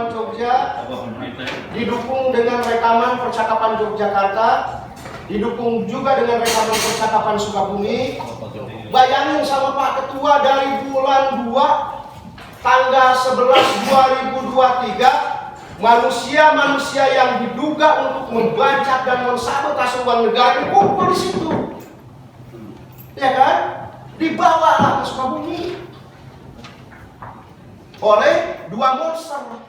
Pakuan Jogja, didukung dengan rekaman percakapan Yogyakarta, didukung juga dengan rekaman percakapan Sukabumi. Bayangin sama Pak Ketua, dari bulan 2 tanggal 11 2023, manusia-manusia yang diduga untuk membajak dan mensabotase uang negara dikumpul di situ, ya kan? Dibawa ke Sukabumi oleh 2 monster.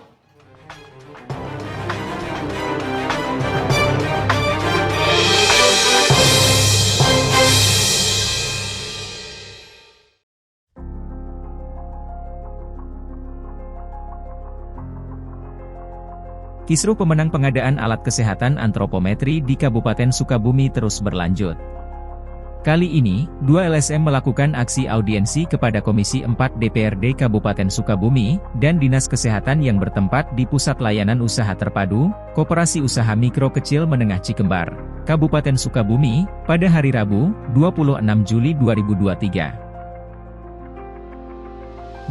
Kisruh pemenang pengadaan alat kesehatan antropometri di Kabupaten Sukabumi terus berlanjut. Kali ini, 2 LSM melakukan aksi audiensi kepada Komisi 4 DPRD Kabupaten Sukabumi dan Dinas Kesehatan yang bertempat di Pusat Layanan Usaha Terpadu, Koperasi Usaha Mikro Kecil Menengah Cikembar, Kabupaten Sukabumi, pada hari Rabu, 26 Juli 2023.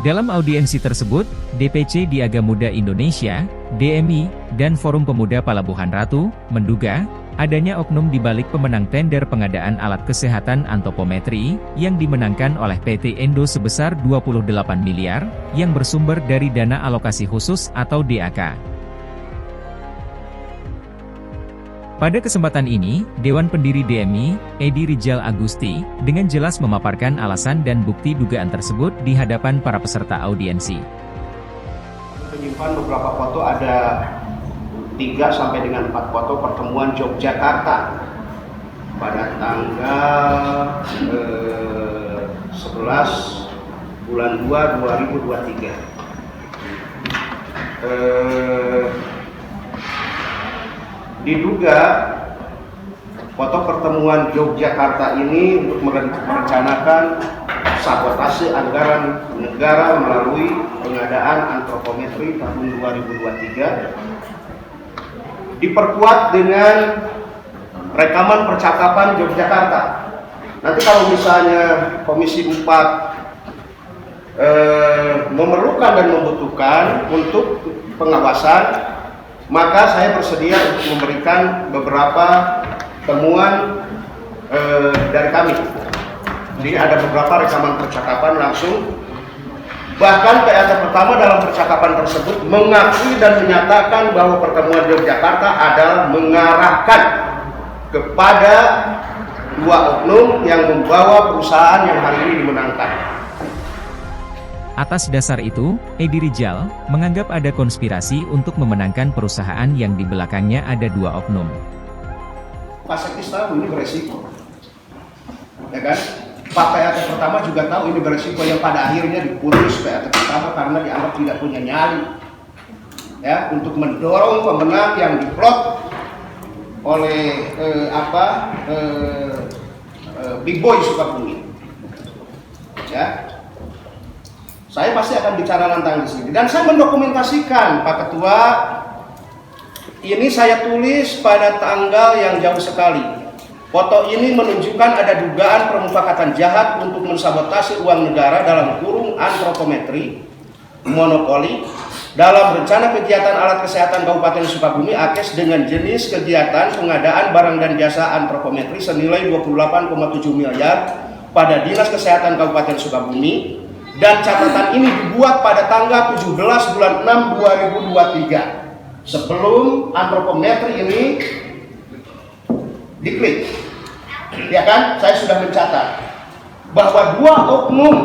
Dalam audiensi tersebut, DPC Diaga Muda Indonesia, DMI, dan Forum Pemuda Palabuhan Ratu, menduga, adanya oknum di balik pemenang tender pengadaan alat kesehatan antropometri, yang dimenangkan oleh PT Endo sebesar 28 miliar, yang bersumber dari dana alokasi khusus atau DAK. Pada kesempatan ini, Dewan Pendiri DMI, Edi Rijal Agusti, dengan jelas memaparkan alasan dan bukti dugaan tersebut di hadapan para peserta audiensi. Menyimpan beberapa foto, ada 3 sampai dengan 4 foto pertemuan Yogyakarta pada tanggal 11 bulan 2 2023. Diduga foto pertemuan Yogyakarta ini untuk merencanakan sabotase anggaran negara melalui pengadaan antropometri tahun 2023, diperkuat dengan rekaman percakapan Yogyakarta. Nanti kalau misalnya Komisi 4 memerlukan dan membutuhkan untuk pengawasan, maka saya bersedia untuk memberikan beberapa temuan dari kami. Jadi ada beberapa rekaman percakapan langsung. Bahkan PAT pertama dalam percakapan tersebut mengakui dan menyatakan bahwa pertemuan Yogyakarta adalah mengarahkan kepada 2 oknum yang membawa perusahaan yang hari ini dimenangkan. Atas dasar itu, Edi Rijal menganggap ada konspirasi untuk memenangkan perusahaan yang di belakangnya ada 2 oknum. Pak Sekis tahu ini beresiko, ya kan? Pak PAT pertama juga tahu ini beresiko, yang pada akhirnya diputus PAT pertama karena dianggap tidak punya nyali, ya, untuk mendorong pemenang yang diplot oleh Big Boy Sukabumi, ya. Saya pasti akan bicara tentang di sini, dan saya mendokumentasikan, Pak Ketua. Ini saya tulis pada tanggal yang jauh sekali. Foto ini menunjukkan ada dugaan permufakatan jahat untuk mensabotase uang negara dalam kurung antropometri, monopoli, dalam rencana kegiatan alat kesehatan Kabupaten Sukabumi AKES dengan jenis kegiatan pengadaan barang dan jasa antropometri senilai 28,7 miliar pada Dinas Kesehatan Kabupaten Sukabumi. Dan catatan ini dibuat pada tanggal 17 bulan 6 2023, sebelum antropometri ini diklik, ya kan? Saya sudah mencatat bahwa 2 oknum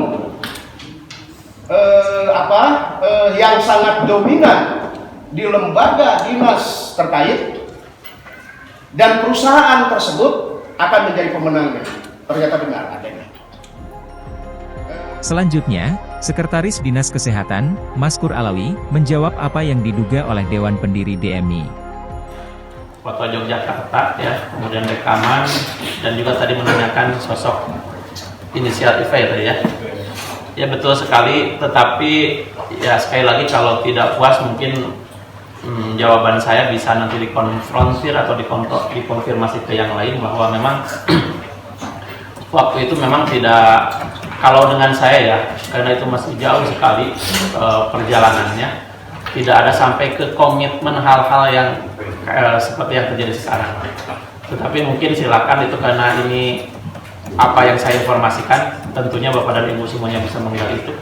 yang sangat dominan di lembaga dinas terkait dan perusahaan tersebut akan menjadi pemenangnya. Ternyata benar adanya. Selanjutnya, Sekretaris Dinas Kesehatan, Maskur Alawi, menjawab apa yang diduga oleh Dewan Pendiri DMI. Foto Yogyakarta, ya, kemudian rekaman, dan juga tadi menanyakan sosok inisial IV ya. Ya betul sekali, tetapi ya sekali lagi kalau tidak puas mungkin jawaban saya bisa nanti dikonfrontir atau dikonfirmasi ke yang lain bahwa memang waktu itu memang tidak. Kalau dengan saya ya, karena itu masih jauh sekali perjalanannya, tidak ada sampai ke komitmen hal-hal yang seperti yang terjadi sekarang. Tetapi mungkin silakan itu karena ini apa yang saya informasikan, tentunya Bapak dan Ibu semuanya bisa mengenal itu.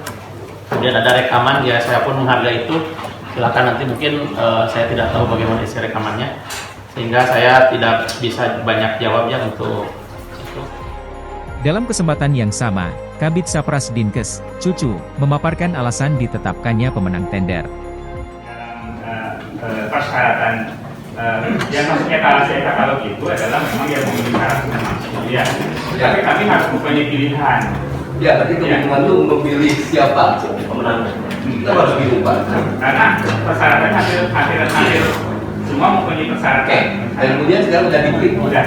Kemudian ada rekaman, ya saya pun menghargai itu. Silakan nanti mungkin saya tidak tahu bagaimana isi rekamannya, sehingga saya tidak bisa banyak jawabnya untuk itu. Dalam kesempatan yang sama, Kabid Sapras Dinkes, Cucu, memaparkan alasan ditetapkannya pemenang tender. Persyaratan ya maksudnya kalau gitu adalah memang yang memenuhi syarat ya. Tapi kami harus mempunyai pilihan. Ya, tapi teman-teman itu memilih siapa pemenangnya. Kita harus bingung Pak. Karena persyaratan hampir semua mempunyai persyaratan. Oke. Dan kemudian sekarang sudah diberi. Udah.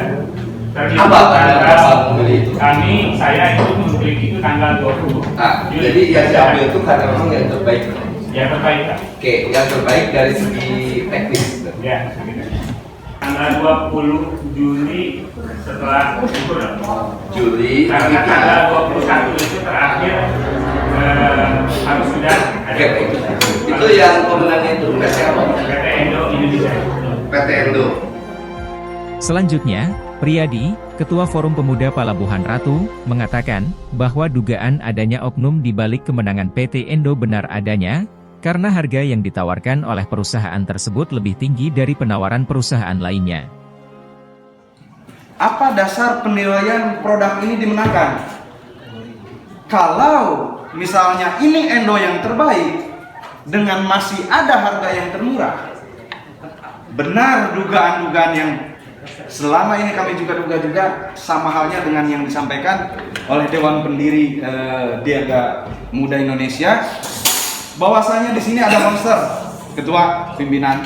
Apa tanggal memilih itu? Saya itu memilih itu tanggal 20. Nah, jadi yang diambil itu karena memang yang terbaik. Yang terbaik Pak. Oke, yang terbaik dari segi teknis. Ya, begitu. Tanggal 20 Juli setelah libur. Juli. Karena tanggal 21 itu terakhir harus sudah ada. Oke, baik. Itu yang pemenangnya itu PT apa? PT Endo Indonesia. PT Endo. Selanjutnya, Priyadi, Ketua Forum Pemuda Palabuhan Ratu, mengatakan bahwa dugaan adanya oknum di balik kemenangan PT Endo benar adanya, karena harga yang ditawarkan oleh perusahaan tersebut lebih tinggi dari penawaran perusahaan lainnya. Apa dasar penilaian produk ini dimenangkan? Kalau misalnya ini Endo yang terbaik dengan masih ada harga yang termurah, benar dugaan-dugaan yang selama ini kami juga duga sama halnya dengan yang disampaikan oleh Dewan Pendiri Diaga Muda Indonesia, bahwasanya di sini ada monster, Ketua Pimpinan.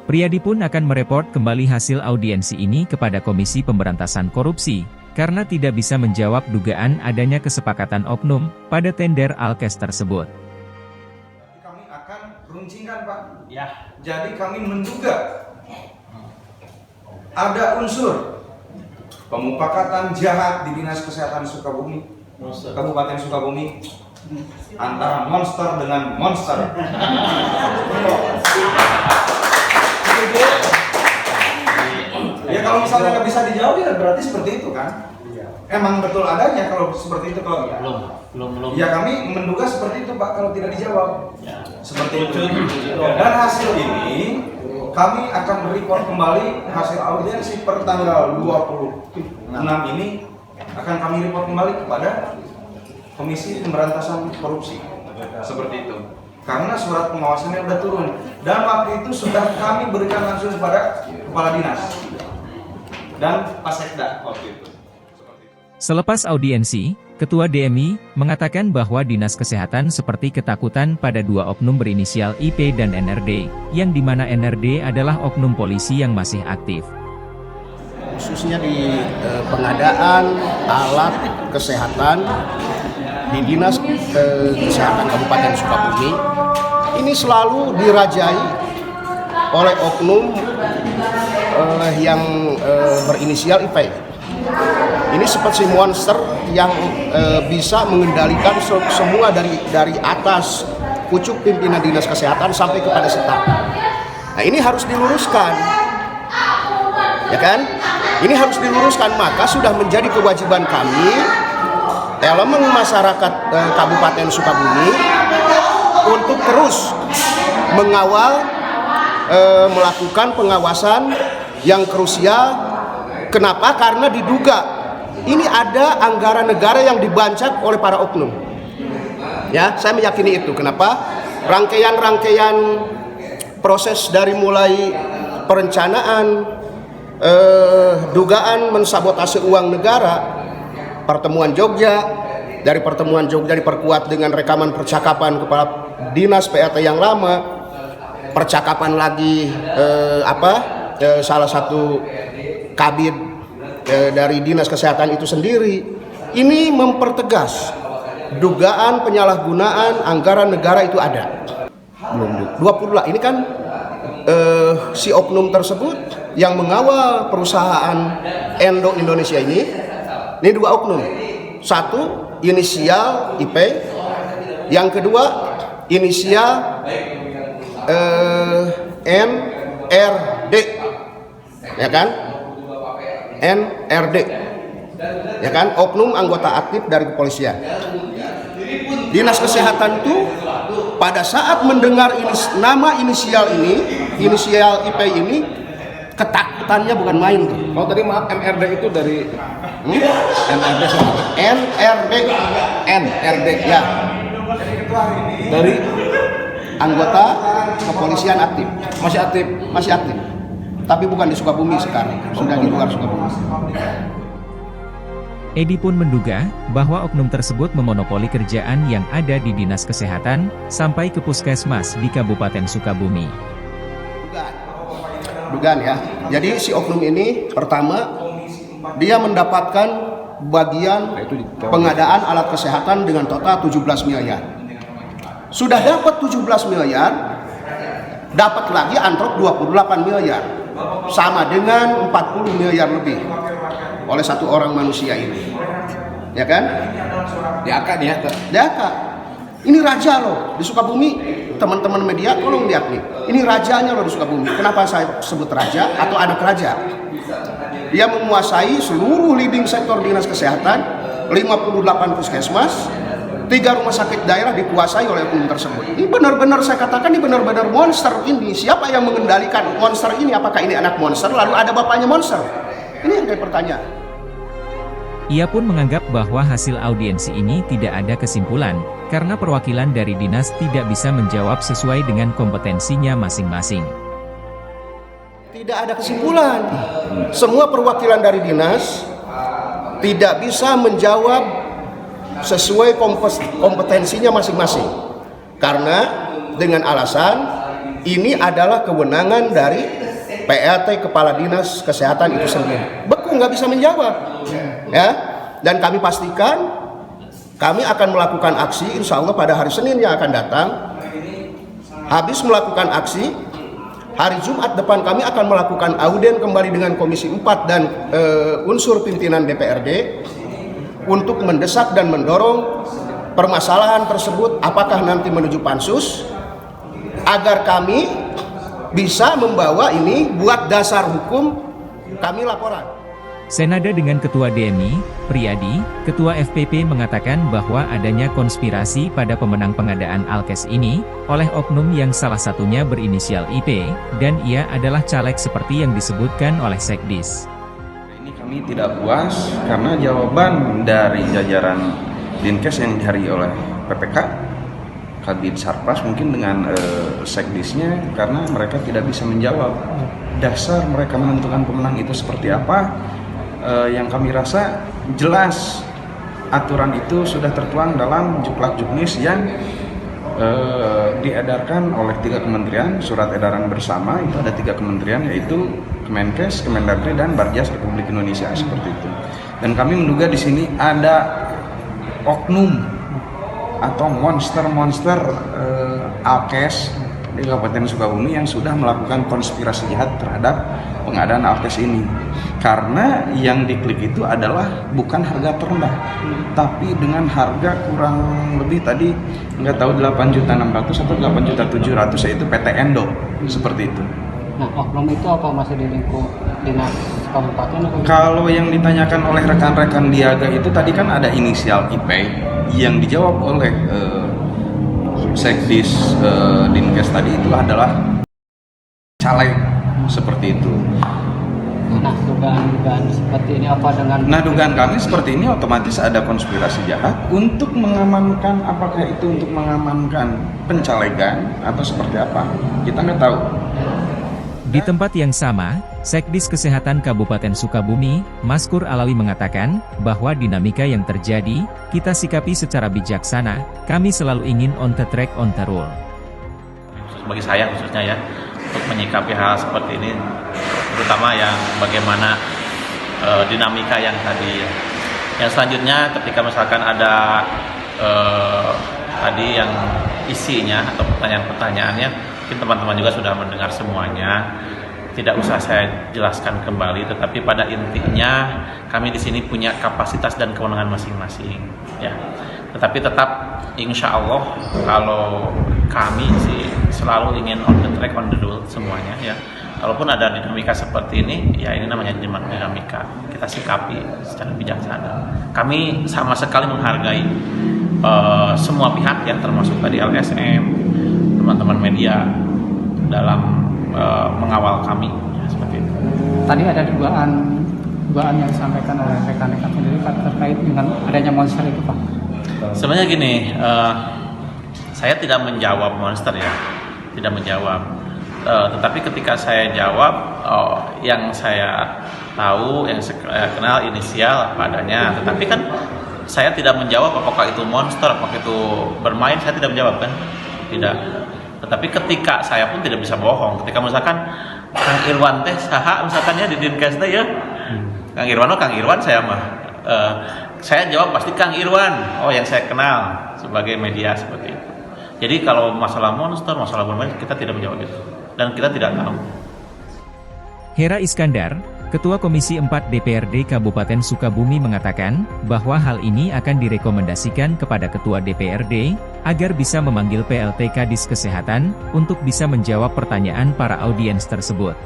Priyadi pun akan mereport kembali hasil audiensi ini kepada Komisi Pemberantasan Korupsi, karena tidak bisa menjawab dugaan adanya kesepakatan oknum pada tender Alkes tersebut. Kami akan runcingkan Pak. Ya. Jadi kami menduga ada unsur pemufakatan jahat di Dinas Kesehatan Sukabumi, Kabupaten Sukabumi, antara monster dengan monster. Ya kalau misalnya nggak bisa dijawab ya berarti seperti itu kan? Emang betul adanya kalau seperti itu kalau Belum. ya kami menduga seperti itu Pak kalau tidak dijawab. Ya. Seperti itu. Dan hasil ini kami akan report kembali hasil audiensi per tanggal 26 ini akan kami report kembali kepada Komisi Pemberantasan Korupsi. Seperti itu. Karena surat pengawasannya sudah turun dan waktu itu sudah kami berikan langsung kepada Kepala Dinas dan Pasekda waktu itu. Selepas audiensi, Ketua DMI mengatakan bahwa Dinas Kesehatan seperti ketakutan pada dua oknum berinisial IP dan NRD, yang dimana NRD adalah oknum polisi yang masih aktif. Khususnya di pengadaan alat kesehatan di Dinas Kesehatan Kabupaten Sukabumi, ini selalu dirajai oleh oknum yang berinisial IP. Ini seperti monster yang bisa mengendalikan semua dari atas pucuk pimpinan Dinas Kesehatan sampai kepada staf. Nah ini harus diluruskan, ya kan? Ini harus diluruskan, maka sudah menjadi kewajiban kami, elemen masyarakat Kabupaten Sukabumi, untuk terus mengawal, melakukan pengawasan yang krusial. Kenapa? Karena diduga ini ada anggaran negara yang dibancak oleh para oknum. Ya, saya meyakini itu. Kenapa? Rangkaian proses dari mulai perencanaan, dugaan mensabotase uang negara, pertemuan Jogja, dari pertemuan Jogja diperkuat dengan rekaman percakapan kepala dinas PAT yang lama, percakapan lagi salah satu kabid dari Dinas Kesehatan itu sendiri. Ini mempertegas dugaan penyalahgunaan anggaran negara itu ada. 20 lah, ini kan si oknum tersebut yang mengawal perusahaan Endo Indonesia ini dua oknum. Satu inisial IP, yang kedua inisial NRD, ya kan? NRD, ya kan? Oknum anggota aktif dari kepolisian. Dinas Kesehatan itu pada saat mendengar nama inisial ini, inisial IP ini, ketakutannya bukan main tuh. Oh tadi maaf, MRD itu dari MRD siapa? NRD ya, Dari anggota kepolisian aktif, masih aktif. masih aktif, tapi bukan di Sukabumi sekarang, sudah di luar Sukabumi. Edi pun menduga bahwa oknum tersebut memonopoli kerjaan yang ada di Dinas Kesehatan sampai ke puskesmas di Kabupaten Sukabumi. Dugaan ya. Jadi si oknum ini pertama dia mendapatkan bagian pengadaan alat kesehatan dengan total 17 miliar. Sudah dapat 17 miliar, dapat lagi antrop 28 miliar. Sama dengan 40 miliar lebih oleh satu orang manusia ini. Ya kan? DAK nih ya. DAK. Ini raja loh di Sukabumi. Teman-teman media tolong lihat nih. Ini rajanya loh di Sukabumi. Kenapa saya sebut raja atau anak raja? Dia menguasai seluruh leading sektor dinas kesehatan, 58 puskesmas, 3 rumah sakit daerah dikuasai oleh oknum tersebut. Ini benar-benar saya katakan ini benar-benar monster ini. Siapa yang mengendalikan monster ini? Apakah ini anak monster lalu ada bapaknya monster? Ini yang saya pertanyaan. Ia pun menganggap bahwa hasil audiensi ini tidak ada kesimpulan, karena perwakilan dari dinas tidak bisa menjawab sesuai dengan kompetensinya masing-masing. Tidak ada kesimpulan. Semua perwakilan dari dinas tidak bisa menjawab sesuai kompetensinya masing-masing. Karena dengan alasan ini adalah kewenangan dari PLT Kepala Dinas Kesehatan itu sendiri. Beku nggak bisa menjawab. Ya, dan kami pastikan kami akan melakukan aksi insya Allah pada hari Senin yang akan datang. Habis melakukan aksi, hari Jumat depan kami akan melakukan audien kembali dengan Komisi 4 dan unsur pimpinan DPRD untuk mendesak dan mendorong permasalahan tersebut apakah nanti menuju pansus agar kami bisa membawa ini buat dasar hukum kami laporan. Senada dengan Ketua DMI, Priyadi, Ketua FPP mengatakan bahwa adanya konspirasi pada pemenang pengadaan Alkes ini, oleh oknum yang salah satunya berinisial IP, dan ia adalah caleg seperti yang disebutkan oleh Sekdis. Ini kami tidak puas karena jawaban dari jajaran Dinkes yang dihari oleh PPK, Kadit Sarpas mungkin dengan Sekdisnya, karena mereka tidak bisa menjawab dasar mereka menentukan pemenang itu seperti apa. Yang kami rasa jelas aturan itu sudah tertuang dalam Juklak Juknis yang diedarkan oleh 3 kementerian, surat edaran bersama itu ada 3 kementerian yaitu Kemenkes, Kemendagri dan Barjas Republik Indonesia seperti itu. Dan kami menduga di sini ada oknum atau monster-monster Alkes di Kabupaten Sukabumi yang sudah melakukan konspirasi jahat terhadap pengadaan Alkes ini. Karena yang diklik itu adalah bukan harga terendah, tapi dengan harga kurang lebih tadi nggak tahu 8.600.000 atau 8.700.000 yaitu PT Endo seperti itu. Nah, oknum itu apa masih di lingkup dinas kabupaten? Kalau yang ditanyakan oleh rekan-rekan Diaga itu tadi kan ada inisial IP yang dijawab oleh Sekdis Dinkes tadi itu adalah caleg seperti itu. Nah, dugaan seperti ini apa dengan? Nah, dugaan kami seperti ini otomatis ada konspirasi jahat untuk mengamankan, apakah itu untuk mengamankan pencalegan atau seperti apa? Kita nggak tahu. Di tempat yang sama, Sekdis Kesehatan Kabupaten Sukabumi, Maskur Alawi mengatakan bahwa dinamika yang terjadi, kita sikapi secara bijaksana, kami selalu ingin on the track on the roll. Bagi saya khususnya ya, untuk menyikapi hal seperti ini, terutama yang bagaimana dinamika yang tadi ya. Yang selanjutnya ketika misalkan ada tadi yang isinya atau pertanyaan-pertanyaannya, mungkin teman-teman juga sudah mendengar semuanya. Tidak usah saya jelaskan kembali, tetapi pada intinya kami di sini punya kapasitas dan kewenangan masing-masing. Ya, tetapi tetap insya Allah kalau kami sih selalu ingin on the track, on the rule semuanya ya. Kalaupun ada dinamika seperti ini, ya ini namanya dinamika. Kita sikapi secara bijaksana. Kami sama sekali menghargai semua pihak ya, termasuk tadi LSM, teman-teman media dalam mengawal kami ya, seperti itu. Tadi ada dugaan yang disampaikan oleh rekan-rekan sendiri Pak terkait dengan adanya monster itu Pak. Sebenarnya gini, saya tidak menjawab monster ya, tidak menjawab. Tetapi ketika saya jawab, yang saya tahu, yang saya kenal inisial apa adanya. Tetapi kan saya tidak menjawab apakah itu monster, apakah itu bermain, saya tidak menjawab kan, tidak. Tetapi ketika saya pun tidak bisa bohong. Ketika misalkan Kang Irwan teh saha misalkan ya di Dinkes teh ya, Kang Irwan saya mah. Saya jawab pasti Kang Irwan, yang saya kenal sebagai media seperti itu. Jadi kalau masalah monster, masalah bermain, kita tidak menjawab itu. Dan kita tidak tahu. Hera Iskandar, Ketua Komisi 4 DPRD Kabupaten Sukabumi mengatakan bahwa hal ini akan direkomendasikan kepada Ketua DPRD agar bisa memanggil PLT Kadis Kesehatan untuk bisa menjawab pertanyaan para audiens tersebut.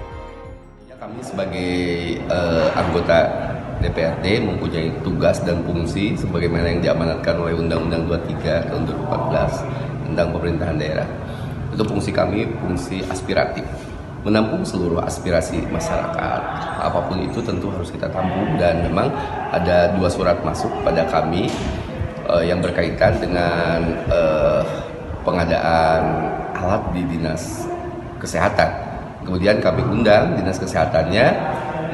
Kami sebagai anggota DPRD mempunyai tugas dan fungsi sebagaimana yang diamanatkan oleh Undang-Undang 23 tahun 2014 tentang pemerintahan daerah. Itu fungsi kami, fungsi aspiratif, menampung seluruh aspirasi masyarakat. Apapun itu tentu harus kita tampung, dan memang ada 2 surat masuk pada kami yang berkaitan dengan pengadaan alat di Dinas Kesehatan. Kemudian kami undang Dinas Kesehatannya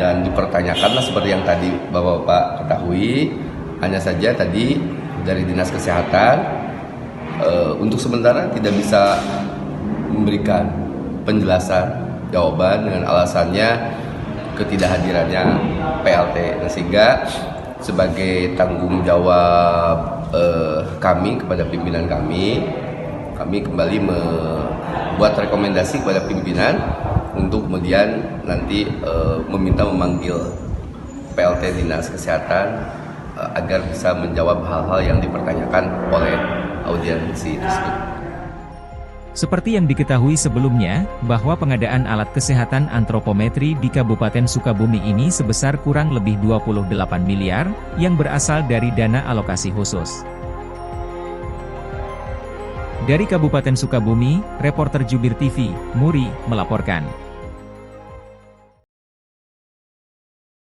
dan dipertanyakanlah seperti yang tadi Bapak ketahui, hanya saja tadi dari Dinas Kesehatan untuk sementara tidak bisa memberikan penjelasan jawaban dengan alasannya ketidakhadirannya PLT. Nah, sehingga sebagai tanggung jawab kami kepada pimpinan kami kembali membuat rekomendasi kepada pimpinan untuk kemudian nanti meminta memanggil PLT Dinas Kesehatan agar bisa menjawab hal-hal yang dipertanyakan oleh audiensi tersebut. Seperti yang diketahui sebelumnya, bahwa pengadaan alat kesehatan antropometri di Kabupaten Sukabumi ini sebesar kurang lebih 28 miliar, yang berasal dari dana alokasi khusus. Dari Kabupaten Sukabumi, reporter Jubir TV, Muri, melaporkan.